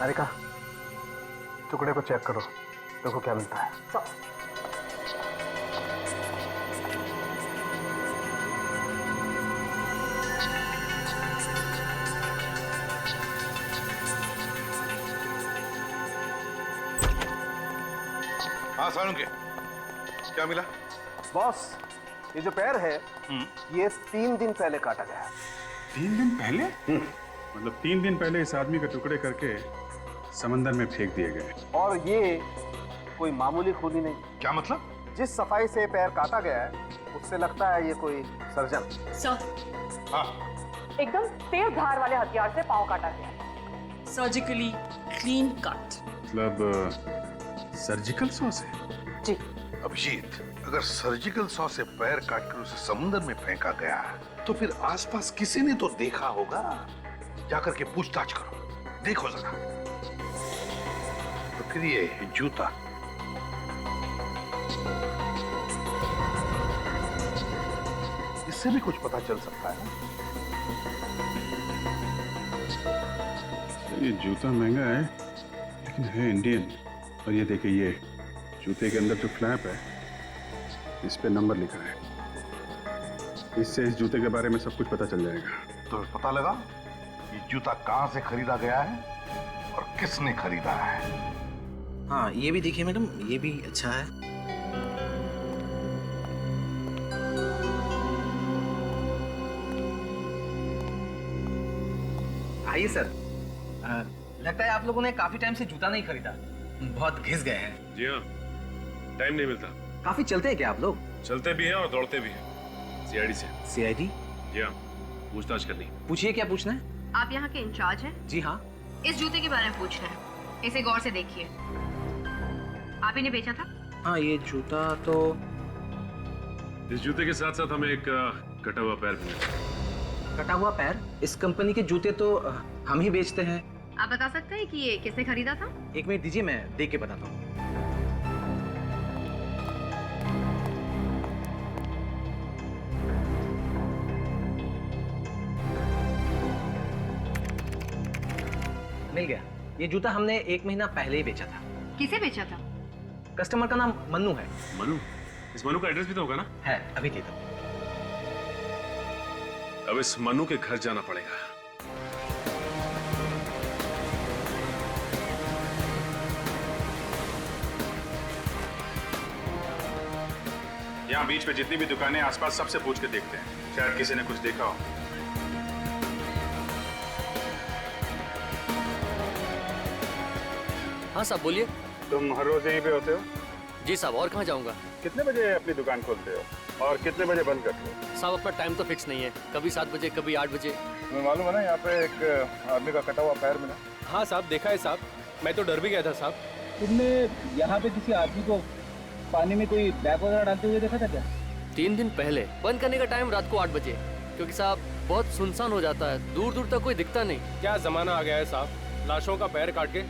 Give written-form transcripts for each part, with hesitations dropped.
हारिका, टुकड़े को चेक करो, देखो क्या मिलता है। हाँ सालुंके, क्या मिला? बॉस, ये जो पैर है ये 3 दिन पहले काटा गया है। 3 दिन पहले? मतलब 3 दिन पहले इस आदमी के टुकड़े करके समंदर में फेंक दिए गए। और ये कोई मामूली खूनी नहीं। क्या मतलब? जिस सफाई से पैर काटा गया है उससे लगता है ये कोई सर्जन। सर, हाँ, एकदम तेज धार वाले हथियार से पांव काटा गया। Surgically clean cut. मतलब सर्जिकल सॉ से? जी। अभिजीत, अगर सर्जिकल सॉ से पैर काटकर उसे समुद्र में फेंका गया तो फिर आसपास किसी ने तो देखा होगा। जाकर के पूछताछ करो, देखो जरा। तो फिर ये जूता, इससे भी कुछ पता चल सकता है। ये जूता महंगा है लेकिन है इंडियन। और ये देखिए, ये जूते के अंदर जो फ्लैप है इस पे नंबर लिखा है। इससे इस जूते के बारे में सब कुछ पता चल जाएगा। तो पता लगा ये जूता कहां से खरीदा गया है और किसने खरीदा है। हाँ, ये भी देखिए मैडम, ये भी अच्छा है। आइए सर। लगता है आप लोगों ने काफी टाइम से जूता नहीं खरीदा, बहुत घिस गए हैं। जी हाँ, टाइम नहीं मिलता। काफी चलते हैं क्या आप लोग? चलते भी हैं और दौड़ते भी हैं। सीआईडी से। सीआईडी? जी हाँ, पूछताछ करनी। पूछिए, क्या पूछना है? आप यहाँ के इंचार्ज हैं? जी हाँ। इस जूते के बारे में पूछना है, इसे गौर से देखिए। आप ही ने बेचा था? हाँ, ये जूता तो इस जूते के साथ साथ हमें एक कटा हुआ पैर भी मिला। कटा हुआ पैर? इस कंपनी के जूते तो हम ही बेचते हैं। आप बता सकते हैं कि ये किसने खरीदा था? 1 मिनट दीजिए, मैं देख के बताता हूँ। मिल गया। ये जूता हमने 1 महीना पहले ही बेचा था। किसे बेचा था? कस्टमर का नाम मन्नू है। मनु? इस मनु का एड्रेस भी तो होगा ना? है, अभी देता हूँ। अब इस मनु के घर जाना पड़ेगा। यहाँ बीच पे जितनी भी दुकानें आसपास सबसे पूछ के देखते हैं, शायद किसी ने कुछ देखा हो। हाँ साहब, बोलिए। तुम हर रोज यहीं पे होते हो? जी साहब, और कहाँ जाऊँगा? कितने बजे अपनी दुकान खोलते हो और कितने बजे बंद करते हो? साहब, अपना टाइम तो फिक्स नहीं है, कभी 7 बजे, कभी 8 बजे। तुम्हें मालूम है ना, यहाँ पे एक आदमी का कटा हुआ पैर मिला। हाँ साहब, देखा है साहब, मैं तो डर भी गया था साहब। तुमने यहाँ पे किसी आदमी को पानी में कोई बैग वगैरह डालते हुए देखा था क्या? 3 दिन पहले। बंद करने का टाइम रात को 8 बजे, क्योंकि साहब बहुत सुनसान हो जाता है, दूर दूर तक कोई दिखता नहीं। क्या जमाना आ गया है साहब, लाशों का पैर काट के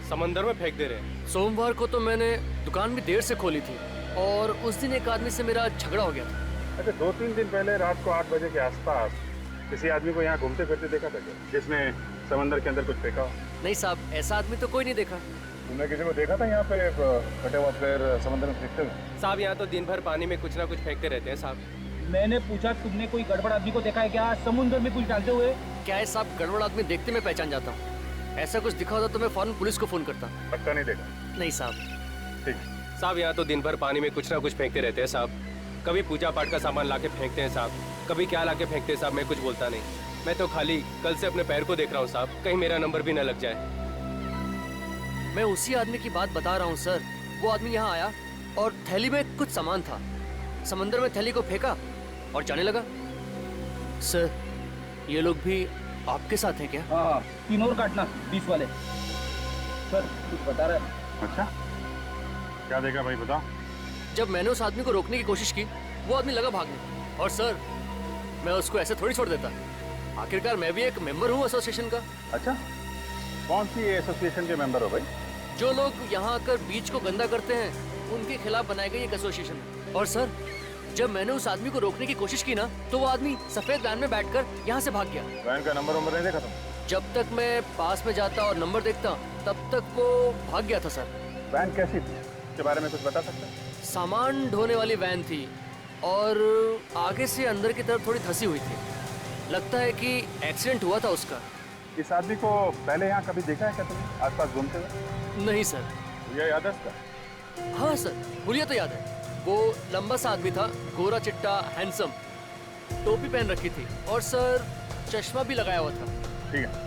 समंदर में फेंक दे रहे हैं। सोमवार को तो मैंने दुकान भी देर से खोली थी और उस दिन एक आदमी से मेरा झगड़ा हो गया था। अच्छा, 2-3 दिन पहले रात को 8 बजे के आसपास किसी आदमी को यहाँ घूमते फिरते देखा था क्या, जिसने समंदर के अंदर कुछ फेंका हो? नहीं साहब, ऐसा आदमी तो कोई नहीं देखा। तुमने किसी को देखा था यहाँ पे कटे हुआ पैर समंदर में फेंकते हुए? साहब, यहाँ तो दिन भर पानी में कुछ ना कुछ फेंकते रहते हैं साहब। मैंने पूछा, तुमने कोई गड़बड़ आदमी को देखा है क्या समुद्र में कुछ डालते हुए? क्या है साहब, गड़बड़ आदमी देखते मैं पहचान जाता हूँ। ऐसा कुछ दिखा होता तो मैं फौरन पुलिस को फोन करता। पक्का नहीं देखा? नहीं साहब। ठीक। साहब, यहाँ तो दिन भर पानी में कुछ ना कुछ फेंकते रहते हैं साहब। कभी पूजा पाठ का सामान लाके फेंकते हैं साहब, कभी क्या लाके फेंकते हैं साहब, मैं कुछ बोलता नहीं। मैं तो खाली कल से अपने पैर को देख रहा हूँ साहब, कहीं मेरा नंबर भी न लग जाए। मैं उसी आदमी की बात बता रहा हूँ सर। वो आदमी यहाँ आया और थैली में कुछ सामान था, समंदर में थैली को फेंका और जाने लगा। सर, ये लोग भी आपके साथ हैं क्या? हाँ, 3 और काटना 20 वाले। सर, कुछ बता रहा है। अच्छा, क्या देखा भाई, बता। जब मैंने उस आदमी को रोकने की कोशिश की, वो आदमी लगा भागने। और सर, मैं उसको ऐसे थोड़ी छोड़ देता, आखिरकार मैं भी एक मेंबर हूँ एसोसिएशन का। अच्छा, कौन सी एसोसिएशन के मेंबर हो भाई? जो लोग यहाँ आकर बीच को गंदा करते हैं उनके खिलाफ बनाई गई एक एसोसिएशन है। और सर, जब मैंने उस आदमी को रोकने की कोशिश की ना, तो वो आदमी सफेद वैन में बैठकर यहाँ से भाग गया। वैन का नंबर नहीं देखा तुम? जब तक मैं पास में जाता और नंबर देखता तब तक वो भाग गया था सर। वैन कैसी थी इसके बारे में कुछ बता सकते हैं? सामान ढोने वाली वैन थी और आगे से अंदर की तरफ थोड़ी धंसी हुई थी। लगता है कि एक्सीडेंट हुआ था उसका। इस आदमी को पहले यहाँ कभी देखा है क्या तुमने आसपास घूमते हुए? नहीं सर। ये याद है इसका? हाँ सर, हुलिया तो याद है। वो लंबा सा आदमी था, गोरा चिट्टा, हैंडसम, टोपी पहन रखी थी और सर चश्मा भी लगाया हुआ था। ठीक है।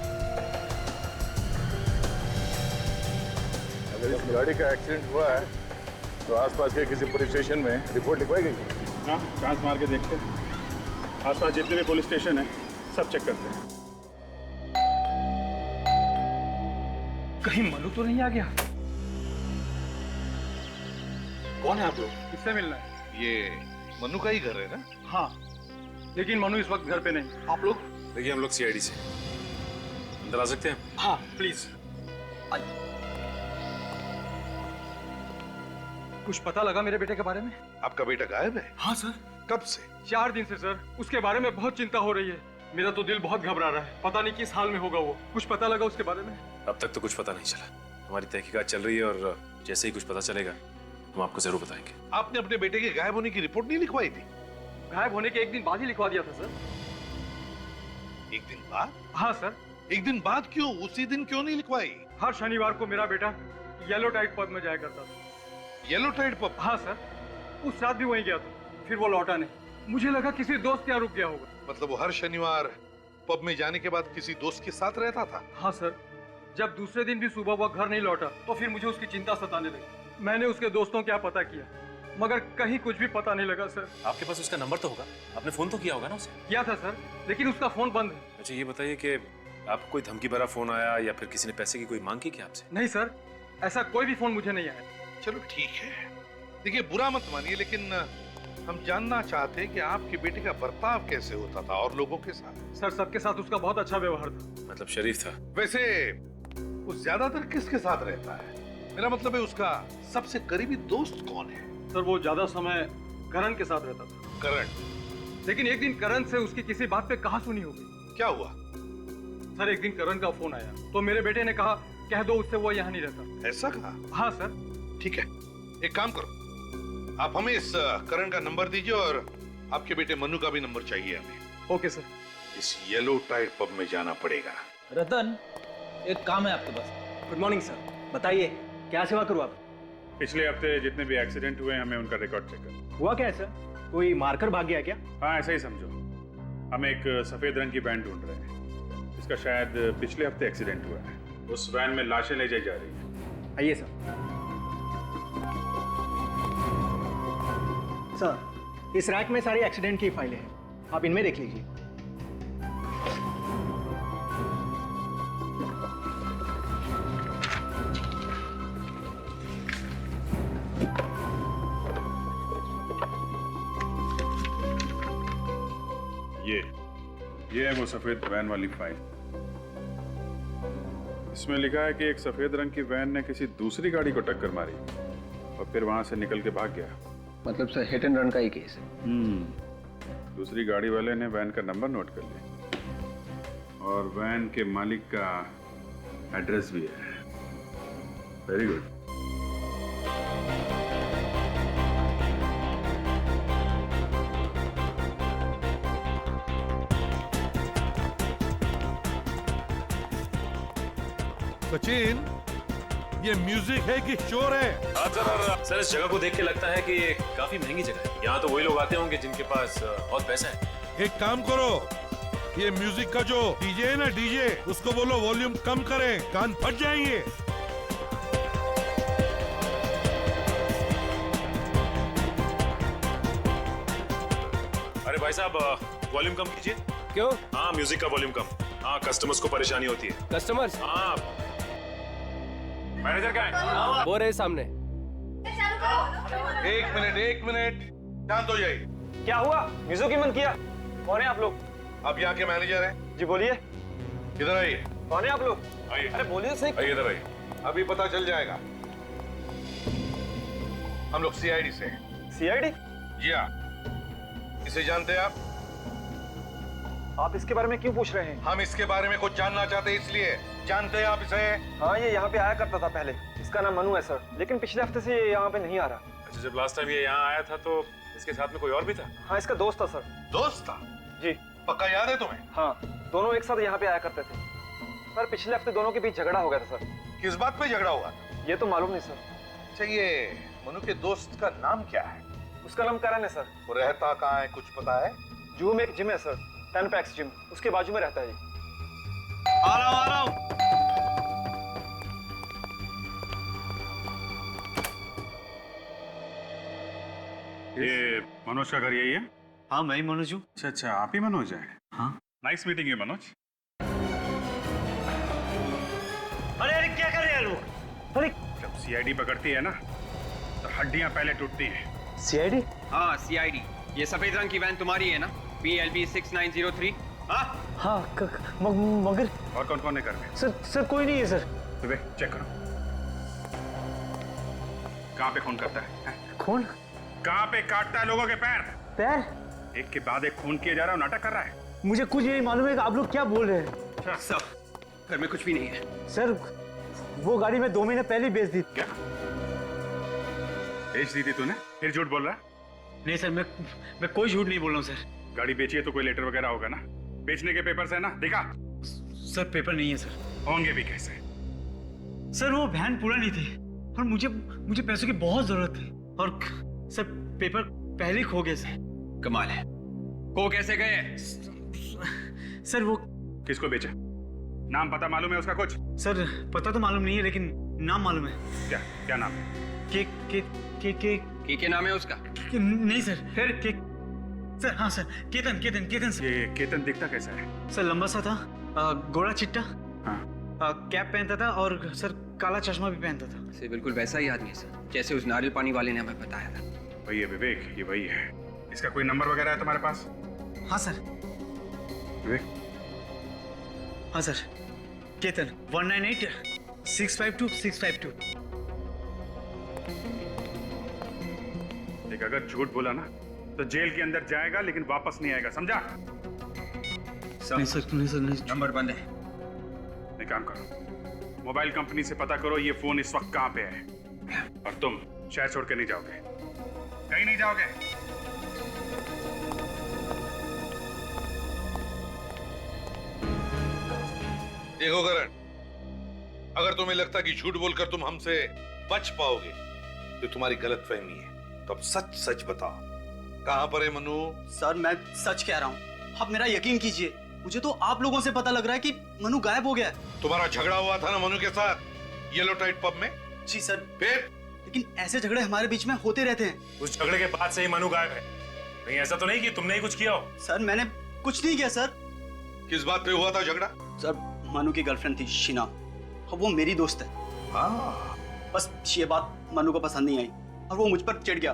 अगर इस गाड़ी का एक्सीडेंट हुआ है तो आसपास के किसी पुलिस स्टेशन में रिपोर्ट लिखवाई गई? हाँ, चांस मार के देखते हैं। आसपास जितने भी पुलिस स्टेशन है सब चेक करते हैं। कहीं मनु तो नहीं आ गया? कौन है आप लोग? किससे मिलना है? ये मनु का ही घर है ना? हाँ, लेकिन मनु इस वक्त घर पे नहीं। आप लोग? देखिए हम लोग सीआईडी से अंदर आ सकते हैं? हाँ प्लीज। कुछ पता लगा मेरे बेटे के बारे में? आपका बेटा गायब है? हाँ सर। कब से? 4 दिन से सर। उसके बारे में बहुत चिंता हो रही है। मेरा तो दिल बहुत घबरा रहा है। पता नहीं किस हाल में होगा वो। कुछ पता लगा उसके बारे में? अब तक तो कुछ पता नहीं चला। हमारी तहकीकात चल रही है और जैसे ही कुछ पता चलेगा हम आपको जरूर बताएंगे। आपने अपने बेटे के गायब होने की रिपोर्ट नहीं लिखवाई थी? गायब होने के 1 दिन बाद ही लिखवा दिया था सर। 1 दिन बाद? हाँ सर। 1 दिन बाद क्यों? उसी दिन क्यों नहीं लिखवाई? हर शनिवार को मेरा बेटा येलो टाइड पब में जाया करता था। Yellow tide pub? हाँ सर। उस रात भी वहीं गया था, फिर वो लौटा नहीं। मुझे लगा किसी दोस्त के यहाँ रुक गया होगा। मतलब वो हर शनिवार पब में जाने के बाद किसी दोस्त के साथ रहता था? हाँ सर। जब दूसरे दिन भी सुबह वह घर नहीं लौटा तो फिर मुझे उसकी चिंता सताने लगी। मैंने उसके दोस्तों क्या पता किया मगर कहीं कुछ भी पता नहीं लगा सर। आपके पास उसका नंबर तो होगा? आपने फोन तो किया होगा ना उसे? किया था सर, लेकिन उसका फोन बंद है। अच्छा ये बताइए कि आपको कोई धमकी भरा फोन आया या फिर किसी ने पैसे की कोई मांग की क्या आपसे? नहीं सर, ऐसा कोई भी फोन मुझे नहीं आया। चलो ठीक है, देखिए बुरा मत मानिए, लेकिन हम जानना चाहते हैं कि आपके बेटे का बर्ताव कैसे होता था और लोगों के साथ? सर सबके साथ उसका बहुत अच्छा व्यवहार था। मतलब शरीफ था? वैसे वो ज्यादातर किसके साथ रहता है? मेरा मतलब है उसका सबसे करीबी दोस्त कौन है? सर वो ज्यादा समय करण के साथ रहता था। करण? लेकिन एक दिन करण से उसकी किसी बात पे कहासुनी हो गई। क्या हुआ? सर एक दिन करण का फोन आया तो मेरे बेटे ने कहा कह दो उससे वो यहाँ नहीं रहता। ऐसा कहा? हाँ सर। ठीक है, एक काम करो, आप हमें इस करण का नंबर दीजिए और आपके बेटे मनु का भी नंबर चाहिए हमें। Okay sir. इस येलो टाइड पब में जाना पड़ेगा। रतन, एक काम है आपके पास। Good morning sir. बताइए क्या सेवा करूँ आप? पिछले हफ्ते जितने भी एक्सीडेंट हुए हमें उनका रिकॉर्ड चेक कर। हुआ क्या है सर? कोई मारकर भाग गया क्या? हाँ ऐसा ही समझो। हम एक सफेद रंग की वैन ढूंढ रहे हैं जिसका शायद पिछले हफ्ते एक्सीडेंट हुआ है। उस वैन में लाशें ले जाई जा रही हैं। आइए सर। सर इस रैक में सारी एक्सीडेंट की फाइलें हैं, आप इनमें देख लीजिए। ये है वो सफेद वैन वाली फाइल। इसमें लिखा है कि एक सफेद रंग की वैन ने किसी दूसरी गाड़ी को टक्कर मारी और फिर वहां से निकल के भाग गया। मतलब सर हिट एंड रन का ही केस है। दूसरी गाड़ी वाले ने वैन का नंबर नोट कर लिया और वैन के मालिक का एड्रेस भी है। Very good. सचिन, ये म्यूजिक है कि शोर है? हाँ सर इस जगह को देख के लगता है कि ये काफी महंगी जगह है। यहाँ तो वही लोग आते होंगे जिनके पास बहुत पैसा है। एक काम करो, ये म्यूजिक का जो डीजे है ना, डीजे, उसको बोलो वॉल्यूम कम करें, कान फट जाएंगे। अरे भाई साहब वॉल्यूम कम कीजिए। क्यों? हाँ म्यूजिक का वॉल्यूम कम। हाँ कस्टमर्स को परेशानी होती है। कस्टमर्स? हाँ मैनेजर क्या है? वो रहे सामने। एक मिनट, शांत हो जाइए। क्या हुआ? म्यूजिक ही मन किया। कौन है आप लोग? आप यहाँ के मैनेजर हैं? जी बोलिए। इधर आइए। कौन है आप लोग? आइए। अरे बोलिए सही। आइए इधर आइए। अभी पता चल जाएगा। हम लोग सीआईडी से हैं। सीआईडी? जी हाँ। इसे जानते हैं आप? आप इसके बारे में क्यों पूछ रहे हैं? हम इसके बारे में कुछ जानना चाहते हैं, इसलिए जानते हैं आप इसे? हाँ, ये यहाँ पे आया करता था पहले। इसका नाम मनु है सर, लेकिन पिछले हफ्ते से ये यहाँ पे नहीं आ रहा। अच्छा, जब लास्ट टाइम ये यहाँ आया था तो इसके साथ में कोई और भी था? हाँ, इसका दोस्त था सर। दोस्त था? जी। पक्का याद है तुम्हें? हाँ, दोनों एक साथ यहाँ पे आया करते थे। सर, पिछले हफ्ते दोनों के बीच झगड़ा हो गया था सर। किस बात पे झगड़ा हुआ? ये तो मालूम नहीं सर। अच्छा, ये मनु के दोस्त का नाम क्या है? उसका नाम करण है सर। वो रहता कहाँ है, कुछ पता है? जू में एक जिम है सर, 10 पैक्स जिम, उसके बाजू में रहता है। आ रहा हूँ। ये मनोज का घर यही है? हाँ, मैं ही मनोज हूँ। अच्छा अच्छा, आप ही मनोज है? हाँ। नाइस मीटिंग है मनोज। अरे अरे क्या कर रहे हैं लोग? अरे जब सीआईडी पकड़ती है ना तो हड्डियां पहले टूटती हैं। सीआईडी? हाँ, सीआईडी। ये सफेद रंग की वैन तुम्हारी है ना? PLB 6903। हाँ, मगर और कौन कौन है घर में? सर कोई नहीं है सर। विवेक, चेक करो कहाँ पे खून करता है? खून? कहाँ पे काटता है लोगों के पैर? पैर? एक के बाद एक खून किया जा रहा है, नाटक कर रहा है। मुझे कुछ नहीं मालूम है कि आप लोग क्या बोल रहे हैं। सब घर में कुछ भी नहीं है। सर, वो गाड़ी मैं 2 महीने पहले ही बेच दी। क्या बेच दी थी तूने? फिर झूठ बोल रहा है? नहीं सर, मैं कोई झूठ नहीं बोल रहा हूँ सर। गाड़ी बेची है तो कोई लेटर वगैरह होगा ना? बेचने के पेपर्स है ना? दिखा। सर, पेपर नहीं है सर। होंगे भी कैसे? सर, वो वैन पूरा नहीं थी और मुझे पैसों की बहुत जरूरत थी और सर पेपर पहले ही खो गए सर। कमाल है। को कैसे गए? सर, वो किसको बेचा? नाम पता मालूम है उसका कुछ? सर, पता तो मालूम नहीं है लेकिन नाम मालूम है। क्या नाम है? के नाम है उसका? नहीं सर। फिर सर, हाँ सर, केतन सर। ये केतन दिखता कैसा है? सर, लंबा सा था, गोरा चिट्टा, हाँ। कैप पहनता था और सर काला चश्मा भी पहनता था। सर, बिल्कुल वैसा ही आदमी है सर, जैसे उस नारियल पानी वाले ने हमें बताया था। वही है विवेक, ये वही है। इसका कोई नंबर वगैरह है तुम्हारे पास? हाँ सर। विवेक? हाँ सर, केतन 198652 देख, अगर झूठ बोला ना तो जेल के अंदर जाएगा लेकिन वापस नहीं आएगा, समझा? नहीं सर, नहीं। नंबर बंद है। एक काम करो, मोबाइल कंपनी से पता करो ये फोन इस वक्त कहाँ पे है, और तुम शहर छोड़ के नहीं जाओगे, कहीं नहीं जाओगे। देखो करण, अगर तुम्हें लगता कि झूठ बोलकर तुम हमसे बच पाओगे तो तुम्हारी गलतफहमी है। तो अब सच सच बताओ, कहां पर है मनु? सर, मैं सच कह रहा हूँ, आप मेरा यकीन कीजिए। मुझे तो आप लोगों से पता लग रहा है कि मनु गायब हो गया है। तुम्हारा झगड़ा हुआ था ना मनु के साथ येलो टाइट पब में? जी सर। फिर? लेकिन ऐसे झगड़े हमारे बीच में होते रहते हैं। उस झगड़े के बाद से ही मनु गायब है। कहीं ऐसा तो नहीं कि तुमने ही कुछ किया हो? सर, मैंने कुछ नहीं किया सर। किस बात पे हुआ था झगड़ा? सर, मनु की गर्लफ्रेंड थी शीना, और वो मेरी दोस्त है। बस ये बात मनु को पसंद नहीं आई और वो मुझ पर चिढ़ गया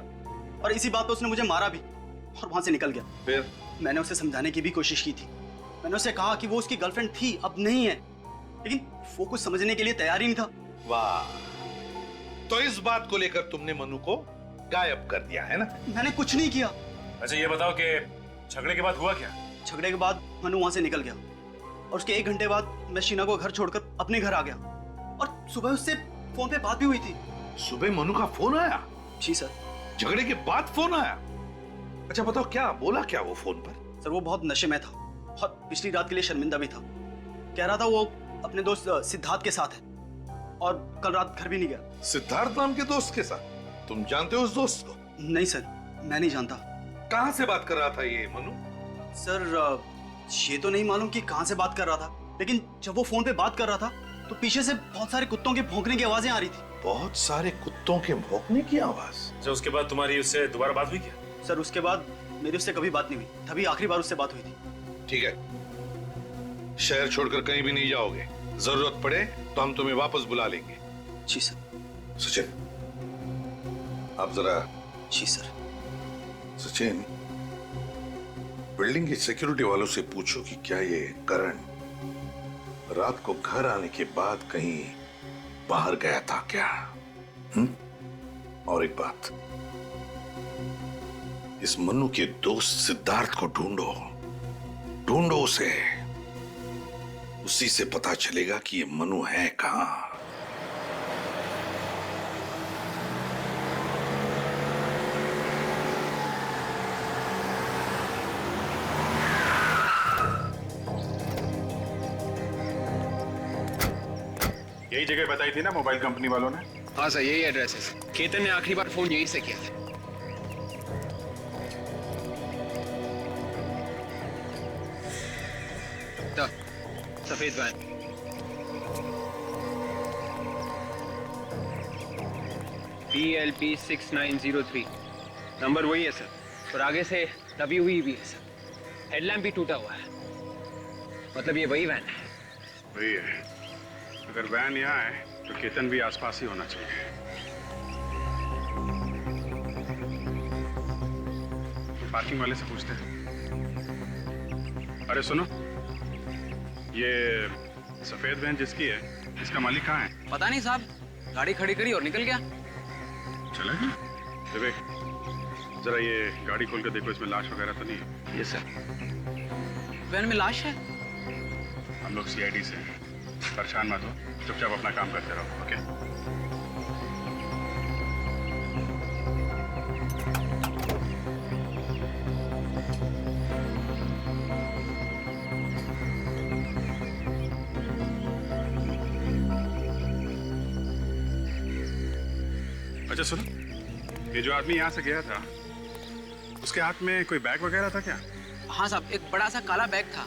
और इसी बात पे उसने मुझे मारा भी और वहां से निकल गया। फिर? मैंने उसे समझाने की भी कोशिश की थी। मैंने उसे कहा कि वो उसकी गर्लफ्रेंड थी, अब नहीं है, लेकिन वो कुछ समझने के लिए तैयार ही नहीं था। वाह, तो इस बात को लेकर तुमने मनु को गायब कर दिया है ना? मैंने कुछ नहीं किया। अच्छा, ये बताओ कि झगड़े के बाद हुआ क्या? झगड़े के बाद मनु वहां से निकल गया और उसके 1 घंटे बाद मैं शीना को घर छोड़कर अपने घर आ गया और सुबह उससे फोन पे बात भी हुई थी। सुबह मनु का फोन आया? जी सर। झगड़े के बाद फोन आया? अच्छा बताओ, क्या बोला क्या वो फोन पर? सर, वो बहुत नशे में था और पिछली रात के लिए शर्मिंदा भी था। कह रहा था वो अपने दोस्त सिद्धार्थ के साथ है और कल रात घर भी नहीं गया। सिद्धार्थ नाम के दोस्त के साथ? तुम जानते हो उस दोस्त को? नहीं सर, मैं नहीं जानता। कहां से बात कर रहा था ये मनु? सर, ये तो नहीं मालूम कि कहां से बात कर रहा था, लेकिन जब वो फोन पे बात कर रहा था तो पीछे से बहुत सारे कुत्तों के भौंकने की आवाजें आ रही थी। बहुत सारे कुत्तों के भौंकने की आवाज? अच्छा, उसके बाद तुम्हारी उससे दोबारा बात हुई क्या? सर, उसके बाद मेरी उससे कभी बात नहीं हुई, तभी आखिरी बार उससे बात हुई थी। ठीक है, शहर छोड़कर कहीं भी नहीं जाओगे, जरूरत पड़े तो हम तुम्हें वापस बुला लेंगे। जी सर। सचिन, आप जरा। जी सर। सचिन, बिल्डिंग की सिक्योरिटी वालों से पूछो कि क्या ये करण रात को घर आने के बाद कहीं बाहर गया था क्या? और एक बात, इस मनु के दोस्त सिद्धार्थ को ढूंढो ढूंढो उसे, उसी से पता चलेगा कि ये मनु है कहां। यही जगह बताई थी ना मोबाइल कंपनी वालों ने? हाँ सर, यही एड्रेस है। केतन ने आखिरी बार फोन यही से किया था। सफेद वैन। PLP 6903 नंबर वही है सर, और आगे से दबी हुई भी है सर। हेडलैम्प भी टूटा हुआ है, मतलब ये वही वैन है। वही है। अगर वैन यहाँ है तो केतन भी आसपास ही होना चाहिए। पार्किंग वाले से पूछते हैं। अरे सुनो, ये सफेद वैन जिसकी है, इसका मालिक कहाँ है? पता नहीं साहब, गाड़ी खड़ी करी और निकल गया। चला गया? विवेक, जरा ये गाड़ी खोल कर देखो, इसमें लाश वगैरह तो नहीं है? ये सर, वैन में लाश है। हम लोग CID से हैं, परेशान मत हो, चुपचाप अपना काम करते रहो। ओके? अच्छा सुनो, ये जो आदमी यहाँ से गया था, उसके हाथ में कोई बैग वगैरह था क्या? हाँ साहब, एक बड़ा सा काला बैग था।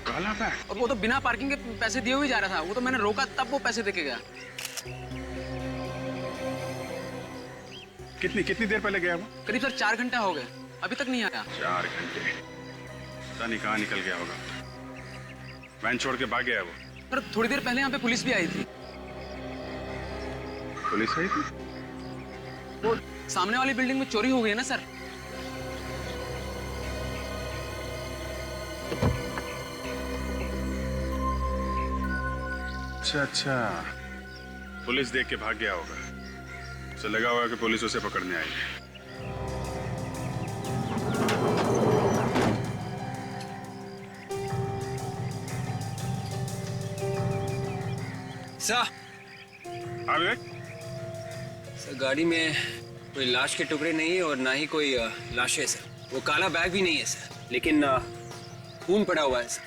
काला बैग? और वो तो बिना पार्किंग के पैसे दिए हुए जा रहा था। वो तो मैंने रोका तब वो पैसे देके गया। कितनी देर पहले गया वो? करीब सर 4 घंटे हो गए, अभी तक नहीं आया। 4 घंटे? पता नहीं कहाँ निकल गया होगा। वैन छोड़ के भाग गया वो? पर थोड़ी देर पहले यहाँ पे पुलिस भी आई थी। पुलिस आई थी? वो सामने वाली बिल्डिंग में चोरी हो गई है ना सर। अच्छा, पुलिस देख के भाग गया होगा। उसे लगा होगा कि पुलिस उसे पकड़ने आएगी। सर, हाँ विवेक? सर, गाड़ी में कोई लाश के टुकड़े नहीं है और ना ही कोई लाश है सर। वो काला बैग भी नहीं है सर, लेकिन खून पड़ा हुआ है सर।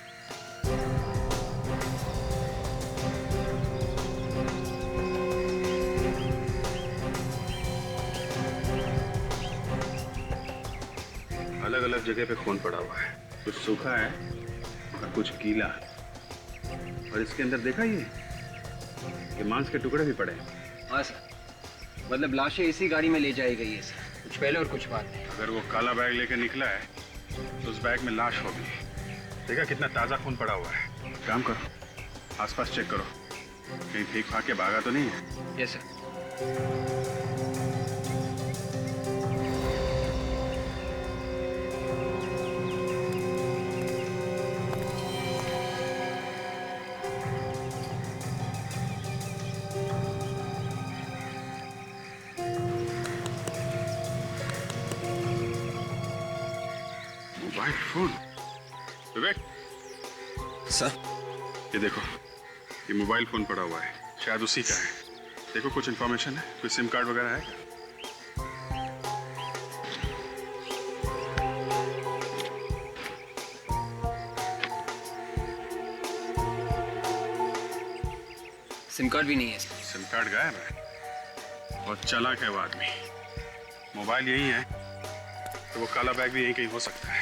अलग अलग जगह पे खून पड़ा हुआ है, कुछ सूखा है और कुछ गीला। और इसके अंदर देखा ये मांस के टुकड़े भी पड़े। हाँ सर, मतलब लाशें इसी गाड़ी में ले जाई गई है सर, कुछ पहले और कुछ बाद में। अगर वो काला बैग लेकर निकला है तो उस बैग में लाश होगी। देखा कितना ताजा खून पड़ा हुआ है। काम करो, आसपास चेक करो, कहीं भीग भाग के भागा तो नहीं है? Yes sir. Mobile phone? Vivek sir, ये देखो, ये मोबाइल फोन पड़ा हुआ है, शायद उसी का है। देखो कुछ इंफॉर्मेशन है, कोई सिम कार्ड वगैरह है क्या? सिम कार्ड भी नहीं है सर। सिम कार्ड गायब है? बहुत चालाक है वो आदमी। मोबाइल यही है तो वो काला बैग भी यहीं कहीं हो सकता है।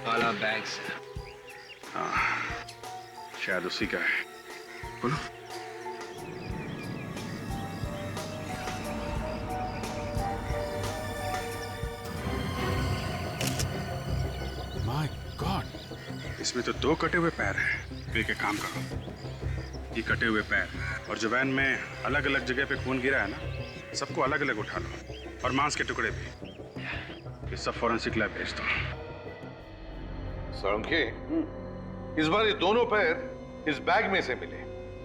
काला बैग सर। हाँ, शायद उसी का है। बोलो। माय गॉड, इसमें तो 2 कटे हुए पैर हैं। तो एक काम करो, ये कटे हुए पैर और जो वैन में अलग अलग जगह पे खून गिरा है ना, सबको अलग अलग उठा लो, और मांस के टुकड़े भी। ये सब फॉरेंसिक लैब भेज दो। साळुंखे, इस बार ये दोनों पैर इस बैग में से मिले,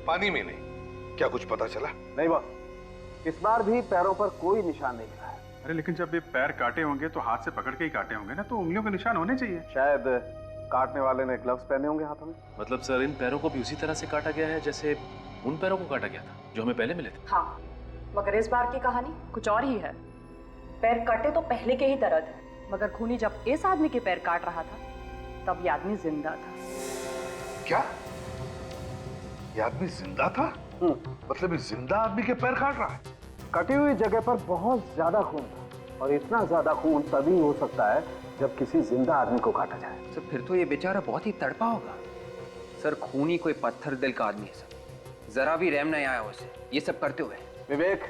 पानी में नहीं। क्या कुछ पता चला? नहीं बॉस, इस बार भी पैरों पर कोई निशान नहीं मिला है। अरे लेकिन जब ये पैर काटे होंगे तो हाथ से पकड़ के ही काटे होंगे ना, तो उंगलियों के निशान होने चाहिए। शायद काटने वाले ने ग्लव्स पहने होंगे हाथों में। मतलब सर इन पैरों को भी उसी तरह से काटा गया है जैसे उन पैरों को काटा गया था जो हमें पहले मिले थे। हाँ, मगर इस बार की कहानी कुछ और ही है। पैर कटे तो पहले के ही दर्द है, मगर खूनी जब इस आदमी के पैर काट रहा था तब ये आदमी जिंदा था। क्या? ये आदमी जिंदा था? मतलब इस जिंदा आदमी के पैर काट रहा है? कटी हुई जगह पर बहुत ज्यादा खून था, और इतना ज्यादा खून तभी हो सकता है जब किसी जिंदा आदमी को काटा जाए। सर फिर तो ये बेचारा बहुत ही तड़पा होगा। सर खूनी कोई पत्थर दिल का आदमी है सर, जरा भी रहम नहीं आया उसे ये सब करते हुए। विवेक,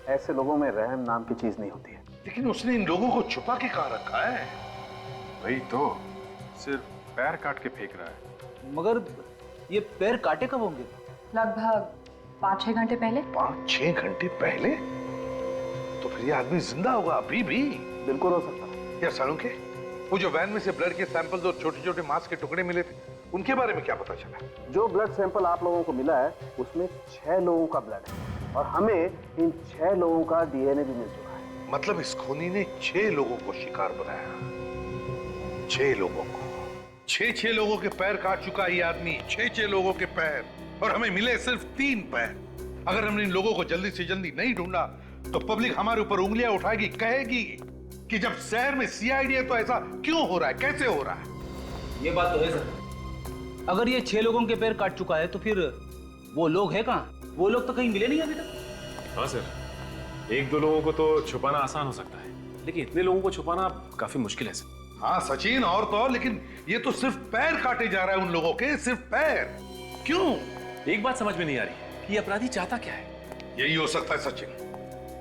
ऐसे लोगों में रहम नाम की चीज नहीं होती है। लेकिन उसने इन लोगों को छुपा के कहाँ रखा है? वही तो, सिर्फ पैर काट के फेंक रहा है। मगर ये पैर काटे कब होंगे? लगभग 5-6 घंटे पहले। 5-6 घंटे पहले? तो फिर ये आदमी जिंदा होगा अभी भी? बिल्कुल हो सकता है। या साळुंखे, वो जो वैन में से ब्लड के सैंपल्स और छोटे-छोटे मांस के टुकड़े मिले थे, उनके बारे में क्या पता चला? जो ब्लड सैंपल आप लोगों को मिला है उसमें 6 लोगों का ब्लड है, और हमें इन 6 लोगों का डीएनए भी मिल चुका है। मतलब इस खूनी ने 6 लोगों को शिकार बनाया। 6 लोगों को। 6 लोगों के पैर काट चुका है ये आदमी। 6 लोगों के पैर, और हमें मिले सिर्फ 3 पैर। अगर हमने इन लोगों को जल्दी से जल्दी नहीं ढूंढा तो पब्लिक हमारे ऊपर उंगलियां उठाएगी, कहेगी कि जब शहर में सीआईडी है तो ऐसा क्यों हो रहा है, कैसे हो रहा है? ये बात तो है सर। अगर ये 6 लोगों के पैर काट चुका है तो फिर वो लोग हैं कहाँ? वो लोग तो कहीं मिले नहीं अभी तक। हाँ सर, 1-2 लोगों को तो छुपाना आसान हो सकता है, लेकिन इतने लोगों को छुपाना काफी मुश्किल है सर। हाँ सचिन, और तो और, लेकिन ये तो सिर्फ पैर काटे जा रहा है उन लोगों के, सिर्फ पैर। क्यों? एक बात समझ में नहीं आ रही कि ये अपराधी चाहता क्या है? यही हो सकता है सचिन,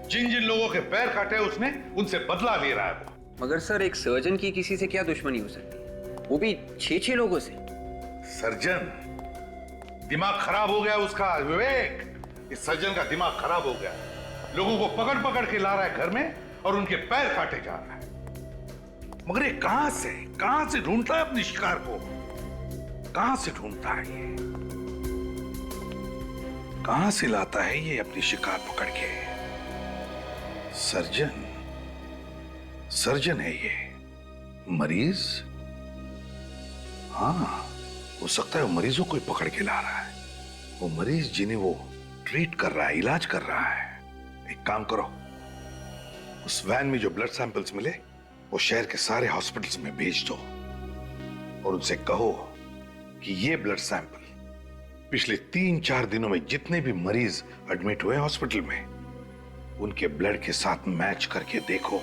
जिन जिन लोगों के पैर काटे उसने, उनसे बदला ले रहा है वो। मगर सर एक सर्जन की किसी से क्या दुश्मनी हो सकती है, वो भी 6 लोगों से? सर्जन? दिमाग खराब हो गया उसका विवेक। इस सर्जन का दिमाग खराब हो गया, लोगों को पकड़ पकड़ के ला रहा है घर में और उनके पैर काटे जा रहा है। मगर ये कहां से ढूंढता है अपने शिकार को? कहां से ढूंढता है ये? कहां से लाता है ये अपनी शिकार पकड़ के? सर्जन है ये। मरीज? हाँ, हो सकता है वो मरीजों को ही पकड़ के ला रहा है। वो मरीज जिन्हें वो ट्रीट कर रहा है, इलाज कर रहा है। एक काम करो, उस वैन में जो ब्लड सैंपल्स मिले वो शहर के सारे हॉस्पिटल्स में भेज दो, और उनसे कहो कि ये ब्लड सैंपल पिछले 3-4 दिनों में जितने भी मरीज एडमिट हुए हॉस्पिटल में, उनके ब्लड के साथ मैच करके देखो।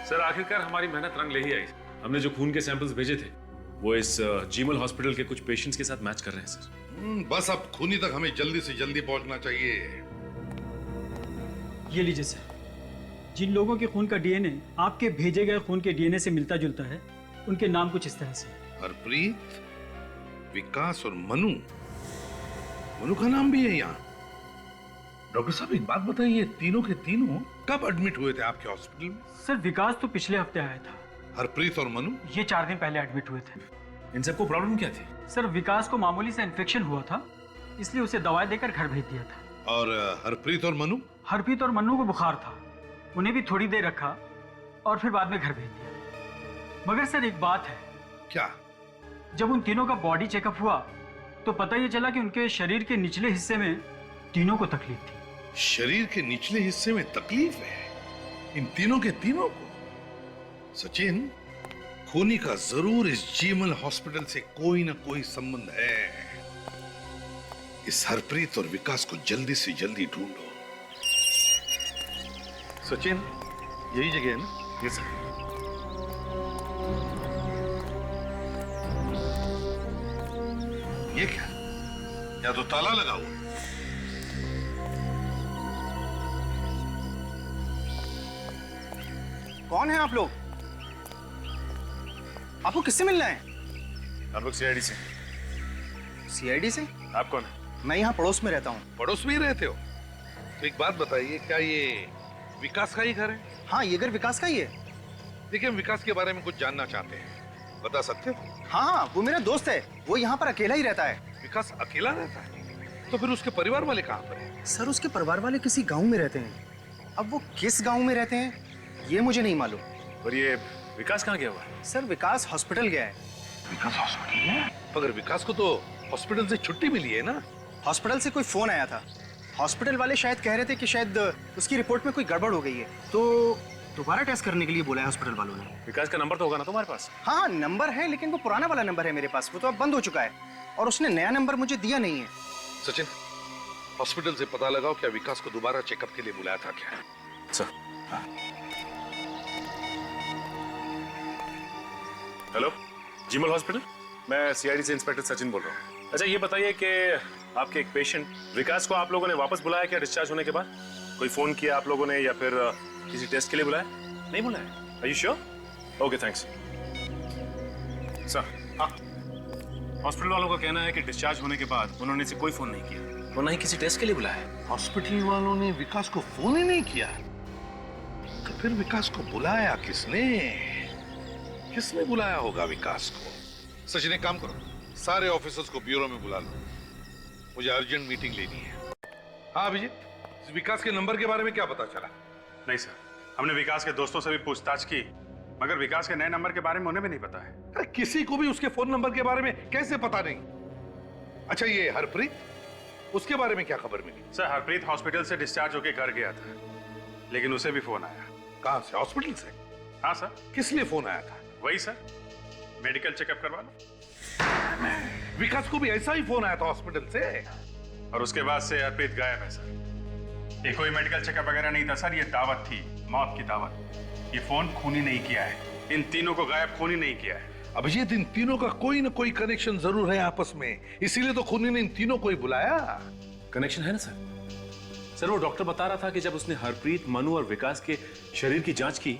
सर आखिरकार हमारी मेहनत रंग ले ही आई। हमने जो खून के सैंपल्स भेजे थे वो इस जीमल हॉस्पिटल के कुछ पेशेंट्स के साथ मैच कर रहे हैं सर। बस अब खूनी तक हमें जल्दी से जल्दी पहुंचना चाहिए। ये लीजिए सर, जिन लोगों के खून का डीएनए आपके भेजे गए खून के डीएनए से मिलता जुलता है, उनके नाम कुछ इस तरह से। हरप्रीत, विकास और मनु। मनु का नाम भी है यहाँ। डॉक्टर साहब एक बात बताइए, तीनों के तीनों कब एडमिट हुए थे आपके हॉस्पिटल में? सर विकास तो पिछले हफ्ते आया था। हरप्रीत और मनु? ये 4 दिन पहले एडमिट हुए थे। इन सबको प्रॉब्लम क्या थी? सर विकास को मामूली सा इन्फेक्शन हुआ था, इसलिए उसे दवाई देकर घर भेज दिया था। और हरप्रीत और मनु? हरप्रीत और मनु को बुखार था, उन्हें भी थोड़ी देर रखा और फिर बाद में घर भेज दिया। मगर सर एक बात है। क्या? जब उन तीनों का बॉडी चेकअप हुआ तो पता ये चला कि उनके शरीर के निचले हिस्से में तीनों को तकलीफ थी। शरीर के निचले हिस्से में तकलीफ है इन तीनों के तीनों को? सचिन, खूनी का जरूर इस जीमल हॉस्पिटल से कोई ना कोई संबंध है। इस हरप्रीत और विकास को जल्दी से जल्दी ढूंढो। सचिन, यही जगह है ना? Yes sir. ये क्या? या तो ताला लगा हुआ। कौन है आप लोग? आपको किससे मिलना है? हम लोग सीआईडी से। सीआईडी से? आप कौन है? मैं यहाँ पड़ोस में रहता हूँ। पड़ोस में ही रहते हो? तो एक बात बताइए, क्या ये विकास का ही घर है? हाँ, ये घर विकास का ही है। देखिए, हम विकास के बारे में कुछ जानना चाहते हैं। बता सकते हो? हाँ हाँ, वो मेरा दोस्त है, वो यहाँ पर अकेला ही रहता है। विकास अकेला रहता है? तो फिर उसके परिवार वाले कहाँ पर हैं? सर उसके परिवार वाले किसी गांव में रहते हैं। अब वो किस गांव में रहते हैं ये मुझे नहीं मालूम। और ये विकास कहाँ गया हुआ है? सर विकास हॉस्पिटल गया है। विकास हॉस्पिटल गया? मगर विकास को तो हॉस्पिटल से छुट्टी मिली है ना? हॉस्पिटल से कोई फोन आया था, हॉस्पिटल वाले शायद कह रहे थे कि शायद उसकी रिपोर्ट में कोई गड़बड़ हो गई है, तो दोबारा टेस्ट करने के लिए बोला है हॉस्पिटल वालों ने। विकास का नंबर तो होगा ना तुम्हारे पास? हाँ नंबर है, लेकिन वो पुराना वाला नंबर है मेरे पास, वो तो अब बंद हो चुका है और उसने नया नंबर मुझे दिया नहीं है। सचिन, हॉस्पिटल से पता लगाओ क्या विकास को दोबारा चेकअप के लिए बुलाया था क्या? सर। हेलो, जीमल हॉस्पिटल, मैं सीआईडी से इंस्पेक्टर सचिन बोल रहा हूँ। अच्छा ये बताइए कि आपके एक पेशेंट विकास को आप लोगों ने वापस बुलाया क्या डिस्चार्ज होने के बाद? कोई फोन किया आप लोगों ने या फिर किसी टेस्ट के लिए बुलाया? नहीं बुलाया? Are you sure? Okay thanks. Sir, हाँ, हॉस्पिटल वालों का कहना है कि डिस्चार्ज होने के बाद उन्होंने इसे कोई फोन नहीं किया और ना ही किसी टेस्ट के लिए बुलाया। हॉस्पिटल वालों ने विकास को फोन ही नहीं किया? तो फिर विकास को बुलाया किसने? किसने बुलाया होगा विकास को? सचिन एक काम करो, सारे ऑफिसर्स को ब्यूरो में बुला लो, मुझे अर्जेंट मीटिंग लेनी है। हाँ अभिजीत, विकास के नंबर के बारे में क्या पता चला? नहीं सर, हमने विकास के दोस्तों से भी पूछताछ की, मगर विकास के नए नंबर के बारे में उन्हें भी नहीं पता है। अरे किसी को भी उसके फोन नंबर के बारे में कैसे पता नहीं? अच्छा ये हरप्रीत, उसके बारे में क्या खबर मिली? सर हरप्रीत हॉस्पिटल से डिस्चार्ज होकर घर गया था, लेकिन उसे भी फोन आया। कहां से? हॉस्पिटल से? हाँ सर। किस लिए फोन आया था? वही सर, मेडिकल चेकअप करवा लो। विकास को भी ऐसा ही फोन आया था हॉस्पिटल से? और उसके बाद से हरप्रीत गायब है सर। ये कोई मेडिकल चेकअप वगैरह नहीं था सर, ये दावत थी, मौत की दावत। ये फोन खूनी नहीं किया है, इन तीनों को गायब खूनी नहीं किया है। अभिजीत, इन तीनों का कोई ना कोई कनेक्शन जरूर है आपस में, इसीलिए तो खूनी ने इन तीनों को ही बुलाया। कनेक्शन है ना सर? सर वो डॉक्टर बता रहा था कि जब उसने हरप्रीत, मनु और विकास के शरीर की जांच की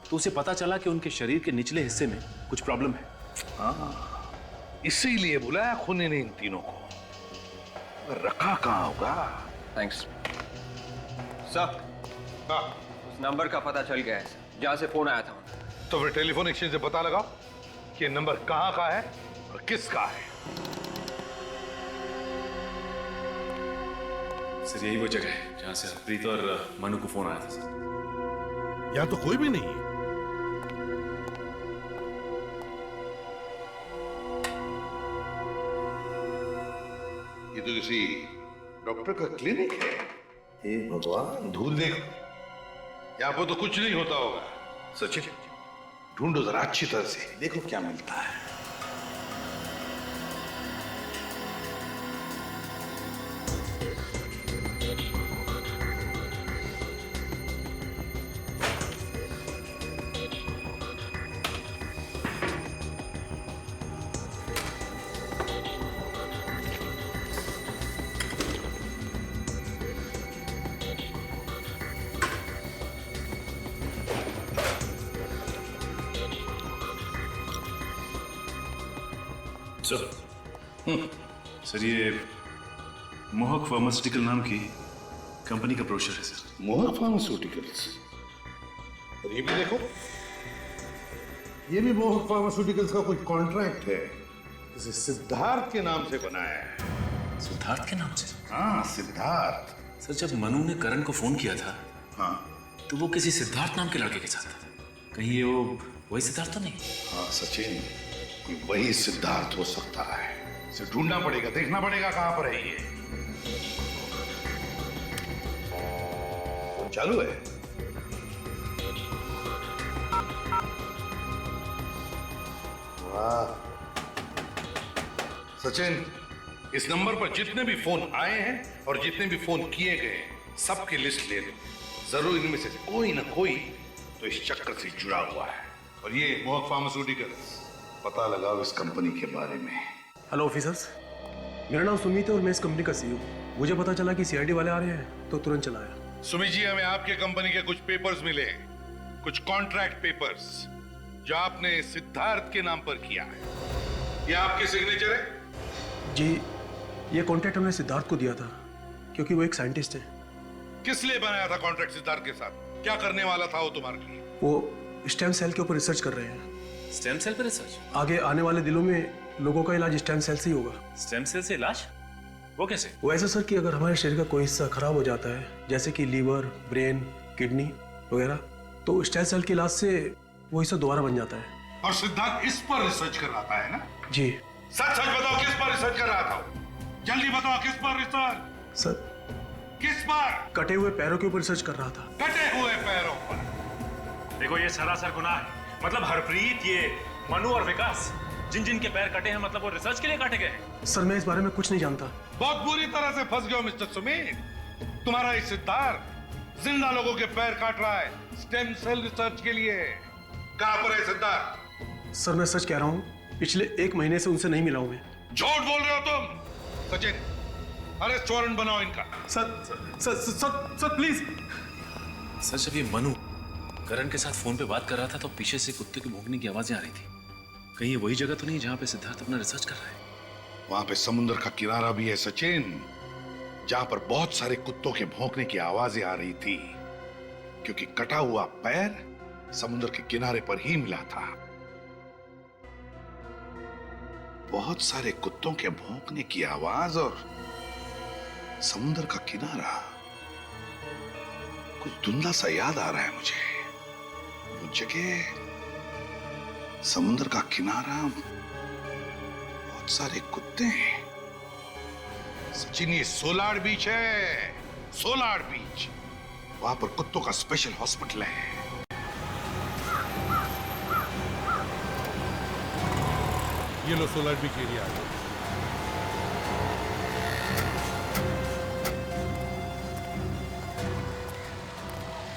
तो उसे पता चला कि उनके शरीर के निचले हिस्से में कुछ प्रॉब्लम है। इसीलिए बुलाया खूनी ने इन तीनों को। रखा कहाँ होगा? Thanks sir. उस नंबर का पता चल गया है सर, जहां से फोन आया था। तो फिर टेलीफोन एक्सचेंज से पता लगाओ कि नंबर कहाँ का है और किसका है। सर यही वो जगह है जहां से हरप्रीत और मनु को फोन आया था सर। यहाँ तो कोई भी नहीं है। ये तो किसी डॉक्टर का क्लिनिक है। हे भगवान, धूल देखो, यहाँ पर तो कुछ नहीं होता होगा। सचिन ढूंढो जरा अच्छी तरह से, देखो क्या मिलता है। सर ये मोहक फार्मास्यूटिकल नाम की कंपनी का ब्रोशर है सर। मोहक फार्मास्यूटिकल्स? और ये भी देखो, ये भी मोहक फार्मास्यूटिकल्स का कोई कॉन्ट्रैक्ट है, इसे सिद्धार्थ के नाम से बनाया है। सिद्धार्थ के नाम से? हाँ सिद्धार्थ। सर जब मनु ने करण को फोन किया था, हाँ, तो वो किसी सिद्धार्थ नाम के लड़के के साथ था। कहीं ये वो वही सिद्धार्थ तो नहीं? हाँ सचिन, ये वही सिद्धार्थ हो सकता है। इसे ढूंढना पड़ेगा, देखना पड़ेगा कहां पर है ये। चालू है? वाह सचिन, इस नंबर पर जितने भी फोन आए हैं और जितने भी फोन किए गए सबकी लिस्ट ले लो। जरूर इनमें से कोई ना कोई तो इस चक्कर से जुड़ा हुआ है। और ये मोहक फार्मास्यूटिकल्स, पता लगाओ इस कंपनी के बारे में। हेलो ऑफिसर्स, मेरा नाम सुमित है और मैं इस कंपनी का सीईओ। मुझे पता चला कि सीआईडी वाले आ रहे हैं तो तुरंत चला आया। सुमित जी, हमें आपके कंपनी के कुछ पेपर्स मिले, कुछ कॉन्ट्रैक्ट पेपर्स जो आपने सिद्धार्थ के नाम पर किया है। ये आपके सिग्नेचर है? जी, ये कॉन्ट्रैक्ट हमने सिद्धार्थ को दिया था क्योंकि वो एक साइंटिस्ट है। किस लिए बनाया था कॉन्ट्रैक्ट सिद्धार्थ के साथ? क्या करने वाला था वो तुम्हारे लिए? वो स्टेम सेल के ऊपर रिसर्च कर रहे हैं। स्टेम सेल पर रिसर्च? आगे आने वाले दिनों में लोगों का इलाज स्टेम सेल से ही होगा। स्टेम सेल से इलाज? वो कैसे? वो ऐसा सर कि अगर हमारे शरीर का कोई हिस्सा खराब हो जाता है, जैसे कि लीवर, ब्रेन, किडनी वगैरह, तो स्टेम सेल के इलाज से वो हिस्सा दोबारा बन जाता है। और सिद्धार्थ इस पर रिसर्च कर रहा था, है ना? जी। सच सच बताओ, किस पर रिसर्च कर रहा था? जल्दी बताओ, किस पर रिसर्च? सर, किस पर? कटे हुए पैरों के ऊपर रिसर्च कर रहा था। कटे हुए पैरों पर? देखो, ये सरासर गुनाह है। मतलब हरप्रीत, ये मनु और विकास, जिन जिन के पैर कटे हैं, मतलब वो रिसर्च के लिए काटे गए हैं। सर, मैं इस बारे में कुछ नहीं जानता। बहुत बुरी तरह से फंस गए हो मिस्टर सुमित। तुम्हारा ये सिद्धार्थ जिंदा लोगों के पैर काट रहा है स्टेम सेल रिसर्च के लिए। कहां पर है सिद्धार्थ? सर, मैं सच कह रहा हूँ, पिछले 1 महीने से उनसे नहीं मिला हूं मैं। झूठ बोल रहे हो तुम। सचिन, अरेस्ट वारंट बनाओ इनका। Sir please. सर, जब ये मनु करण के साथ फोन पे बात कर रहा था तो पीछे से कुत्ते के भौंकने की आवाजें आ रही थी। कहीं ये वही जगह तो नहीं जहां पे सिद्धार्थ अपना रिसर्च कर रहा है? वहां पे समुद्र का किनारा भी है सचिन, जहां पर बहुत सारे कुत्तों के भौंकने की आवाजें आ रही थी, क्योंकि कटा हुआ पैर समुद्र के किनारे पर ही मिला था। बहुत सारे कुत्तों के भौंकने की आवाज और समुद्र का किनारा, कुछ धुंधला सा याद आ रहा है मुझे। वो जगह, समुद्र का किनारा, बहुत सारे कुत्ते हैं। सचिन, ये सोलार बीच है, सोलार बीच। वहां पर कुत्तों का स्पेशल हॉस्पिटल है। ये लो सोलार बीच एरिया।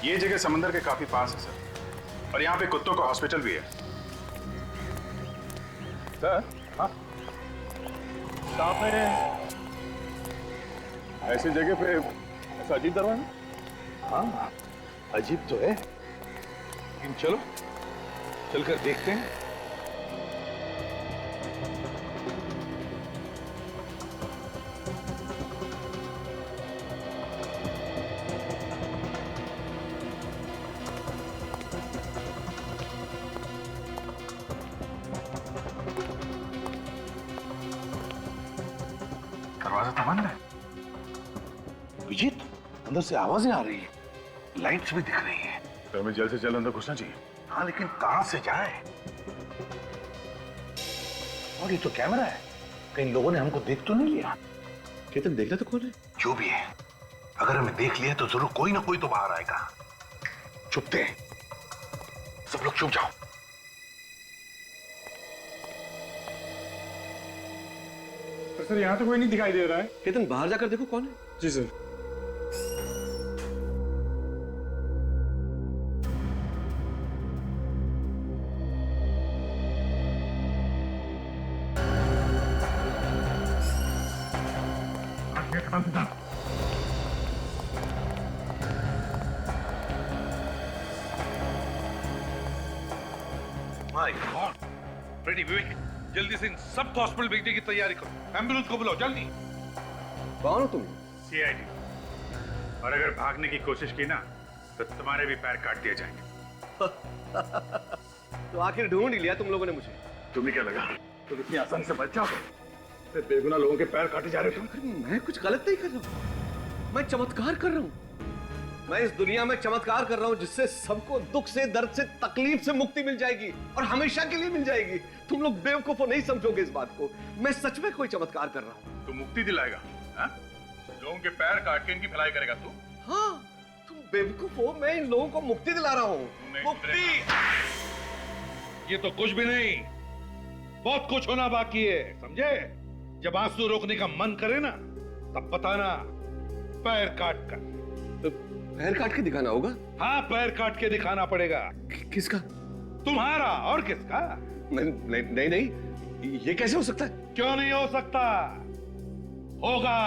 ये जगह समंदर के काफी पास है सर, और यहाँ पे कुत्तों का हॉस्पिटल भी है। सर, हाँ, आपने ऐसी जगह पे ऐसा अजीब दरवाजा? हाँ, अजीब तो है, लेकिन चलो चलकर देखते हैं। दरवाजा तो बंद है। विजित, अंदर से आवाजें आ रही है, लाइट्स भी दिख रही है। तो हमें जल्द से जल्द अंदर घुसना चाहिए। हाँ, लेकिन कहां से जाए? और ये तो कैमरा है, कहीं लोगों ने हमको देख तो नहीं लिया? केतन, देखना तो कौन है? जो भी है, अगर हमें देख लिया तो जरूर कोई ना कोई तो बाहर आएगा। चुपते, सब लोग चुप जाओ। सर, यहाँ तो कोई नहीं दिखाई दे रहा है। केतन, बाहर जाकर देखो कौन है। जी सर। माय गॉड, रेडी विवेक, जल्दी से इन सबको हॉस्पिटल भेजने की तैयारी करो। एम्बुलेंस को बुलाओ जल्दी। कौन हो तुम? सीआईडी। और अगर भागने की कोशिश की ना तो तुम्हारे भी पैर काट दिए जाएंगे। तो आखिर ढूंढ ही लिया तुम लोगों ने मुझे। तुम्हें क्या लगा तुम इतनी आसानी से बच जाओगे? फिर बेगुनाह लोगों के पैर काटे जा रहे हो तुम। मैं कुछ गलत नहीं कर रहा हूं, मैं चमत्कार कर रहा हूं। मैं इस दुनिया में चमत्कार कर रहा हूं जिससे सबको दुख से, दर्द से, तकलीफ से मुक्ति मिल जाएगी और हमेशा के लिए मिल जाएगी। तुम लोग बेवकूफ हो, नहीं समझोगे इस बात को। मैं सच में कोई चमत्कार कर रहा हूं। तू मुक्ति दिलाएगा? हाँ? लोगों के पैर काट के इनकी भलाई करेगा तू? हाँ, तुम बेवकूफ हो, मैं इन लोगों को मुक्ति दिला रहा हूं। मुक्ति? ये तो कुछ भी नहीं, बहुत कुछ होना बाकी है, समझे? जब आंसू रोकने का मन करे ना, तब बताना, पैर काट कर। तो पैर काट के दिखाना होगा? हाँ, पैर काट के दिखाना पड़ेगा। किसका? तुम्हारा, और किसका? नहीं, ये कैसे हो सकता है? क्यों नहीं हो सकता? होगा,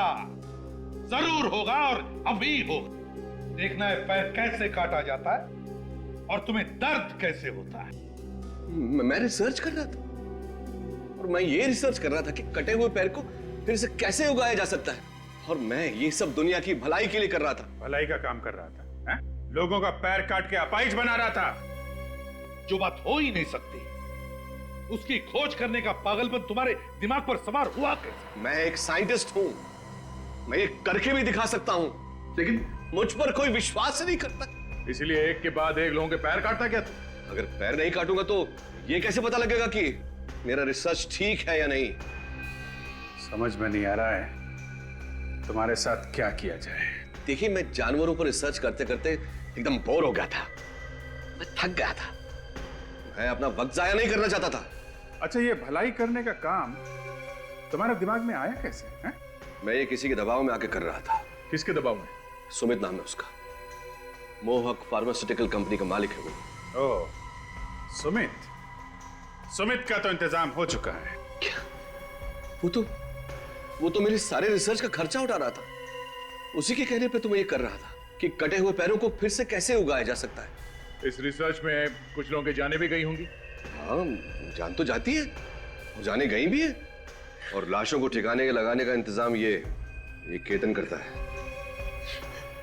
जरूर होगा, और अभी होगा। देखना है पैर कैसे काटा जाता है और तुम्हें दर्द कैसे होता है। मैं रिसर्च कर रहा था, और मैं ये रिसर्च कर रहा था कि कटे हुए पैर को फिर से कैसे उगाया जा सकता है, और मैं ये सब दुनिया की भलाई के लिए कर रहा था। भलाई का काम कर रहा था? है? लोगों का पैर काट के अपाहिज बना रहा था। जो बात हो ही नहीं सकती, उसकी खोज करने का पागलपन तुम्हारे दिमाग पर सवार हुआ कैसे? मैं एक साइंटिस्ट हूं, मैं ये करके भी दिखा सकता हूं, लेकिन मुझ पर कोई विश्वास नहीं करता। इसलिए एक के बाद एक लोगों के पैर काटता क्या तू? अगर पैर नहीं काटूंगा तो ये कैसे पता लगेगा कि मेरा रिसर्च ठीक है या नहीं? समझ में नहीं आ रहा है तुम्हारे साथ क्या किया जाए। देखिए, मैं जानवरों पर रिसर्च करते करते एकदम बोर हो गया था, मैं थक गया था, मैं अपना वक्त जाया नहीं करना चाहता था। अच्छा, ये भलाई करने का काम तुम्हारे दिमाग में आया कैसे है? मैं ये किसी के दबाव में आके कर रहा था। किसके दबाव में? सुमित नाम है उसका, मोहक फार्मास्यूटिकल कंपनी का मालिक है वो। ओह, सुमित। सुमित का तो इंतजाम हो चुका है। क्या? वो तो मेरे सारे रिसर्च का खर्चा उठा रहा था। उसी के कहने पे तो मैं ये कर रहा था कि कटे हुए पैरों को फिर से कैसे उगाया जा सकता है। इस रिसर्च में कुछ लोगों की जानें भी गई होंगी। हाँ, जान तो जाती है, जाने गई भी है, और लाशों को ठिकाने लगाने का इंतजाम ये केतन करता है।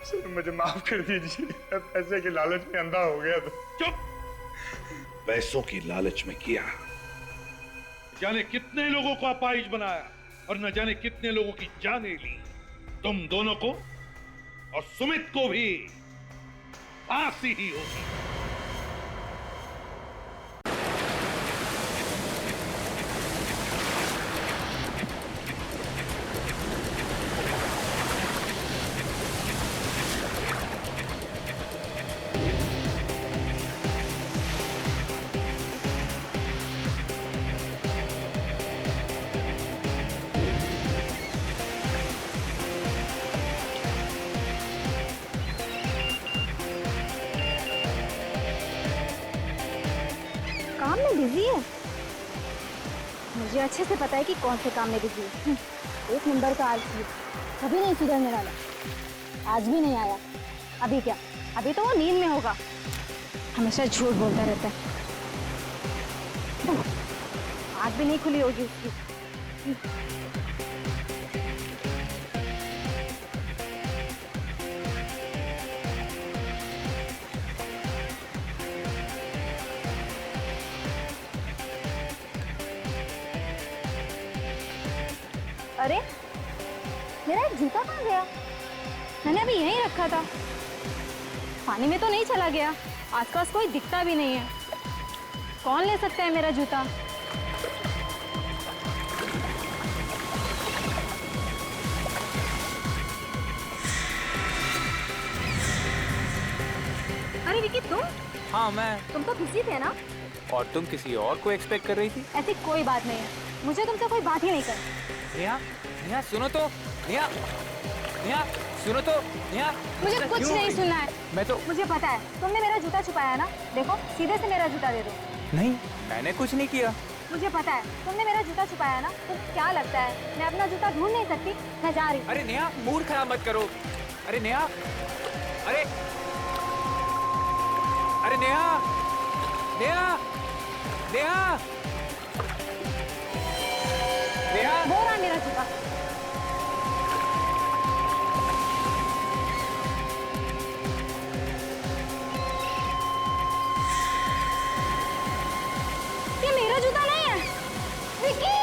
सर, मुझे माफ कर दीजिए, पैसे के लालच में अंधा हो गया था। चुप! पैसों की लालच में किया। जाने कितने लोगों को अपाहिज बनाया और न जाने कितने लोगों की जानें ली। तुम दोनों को और सुमित को भी फांसी ही होगी। काम में बिजी है? मुझे अच्छे से पता है कि कौन से काम में बिजी है। एक नंबर का आलसी, कभी नहीं सुधरने वाला। आज भी नहीं आया। अभी क्या? अभी तो वो नींद में होगा। हमेशा झूठ बोलता रहता है। आँख भी नहीं खुली होगी उसकी। अरे, मेरा एक जूता कहाँ गया? मैंने अभी यहीं रखा था। पानी में तो नहीं चला गया? आसपास कोई दिखता भी नहीं है। कौन ले सकता है मेरा जूता? अरे विकी, तुम? हाँ, मैं। तुम तो बिजी थे ना? और तुम किसी और को एक्सपेक्ट कर रही थी? ऐसी कोई बात नहीं है। मुझे तुमसे कोई बात ही नहीं करनी। नेहा, नेहा सुनो तो। नेहा, नेहा सुनो तो। नेहा, मुझे कुछ नहीं सुनना है। मैं तो। मुझे पता है तुमने मेरा जूता छुपाया ना। देखो, सीधे से मेरा जूता दे दो। नहीं, मैंने कुछ नहीं किया। मुझे पता है तुमने मेरा जूता छुपाया ना। तो क्या लगता है मैं अपना जूता ढूंढ नहीं सकती? मैं जा रही हूँ। अरे नेहा, मूड खराब मत करो। अरे नेहा, अरे अरे नेहा, नेहा, नेहा, नेहा। वो रहा मेरा जूता। ये मेरा जूता नहीं है। विकी!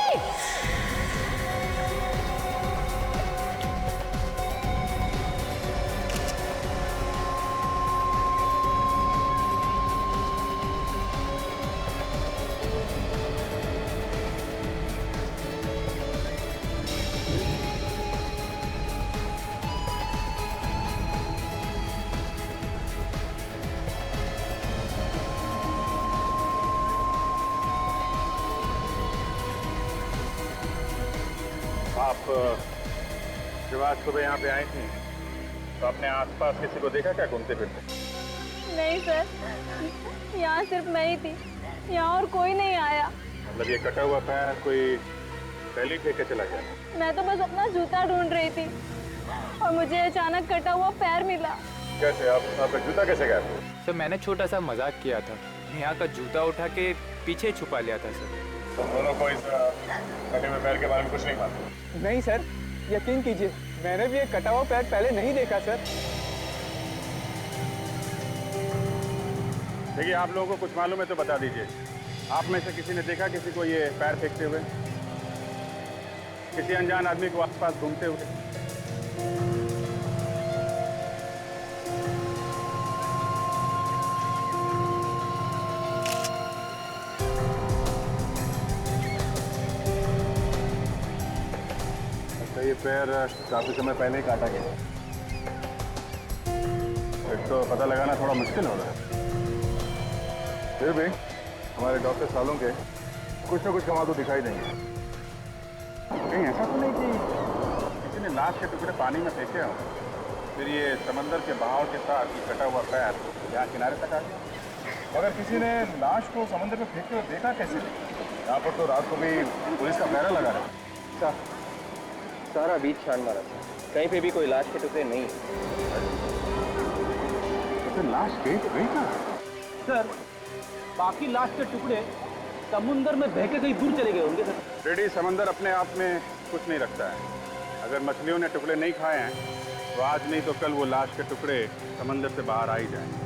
आप जब आज सुबह यहाँ पे आई थी तो आपने आसपास किसी को देखा क्या घूमते फिरते? नहीं सर, यहाँ सिर्फ मैं ही थी। यहाँ और कोई नहीं आया। मतलब ये कटा हुआ पैर कोई पहले लेके चला गया? मैं तो बस अपना जूता ढूंढ रही थी और मुझे अचानक कटा हुआ पैर मिला। कैसे? आपका जूता कैसे गया? सर, मैंने छोटा सा मजाक किया था। नेहा का जूता उठा के पीछे छुपा लिया था सर। तुम दोनों को इस कटे हुए पैर के बारे में कुछ नहीं मालूम? नहीं सर, यकीन कीजिए, मैंने भी एक कटा हुआ पैर पहले नहीं देखा सर। देखिए, आप लोगों को कुछ मालूम है तो बता दीजिए, आप में से किसी ने देखा किसी को ये पैर फेंकते हुए, किसी अनजान आदमी को आसपास घूमते हुए? अच्छा, ये पैर काफी समय पहले ही काटा गया। एक तो पता लगाना थोड़ा मुश्किल होगा, फिर भी हमारे डॉक्टर सालों के कुछ ना कुछ कमाल तो दिखाई देंगे। कहीं ऐसा तो नहीं कि किसी ने लाश के टुकड़े पानी में फेंके हो, फिर ये समंदर के बहाव के साथ ये कटा हुआ पैर यहाँ किनारे तक आ गया? मगर किसी ने लाश को समंदर में फेंकते हुए देखा कैसे? यहाँ पर तो रात को भी पुलिस का पहरा लगा रहा है। सारा बीच छान मारा था, कहीं पे भी कोई लाश के टुकड़े नहीं। तो फिर लाश गई कहाँ? सर, बाकी लाश के टुकड़े समुंदर में बह के कहीं दूर चले गए होंगे सर। रेडी, समंदर अपने आप में कुछ नहीं रखता है। अगर मछलियों ने टुकड़े नहीं खाए हैं तो आज नहीं तो कल वो लाश के टुकड़े समंदर से बाहर आ ही जाएंगे।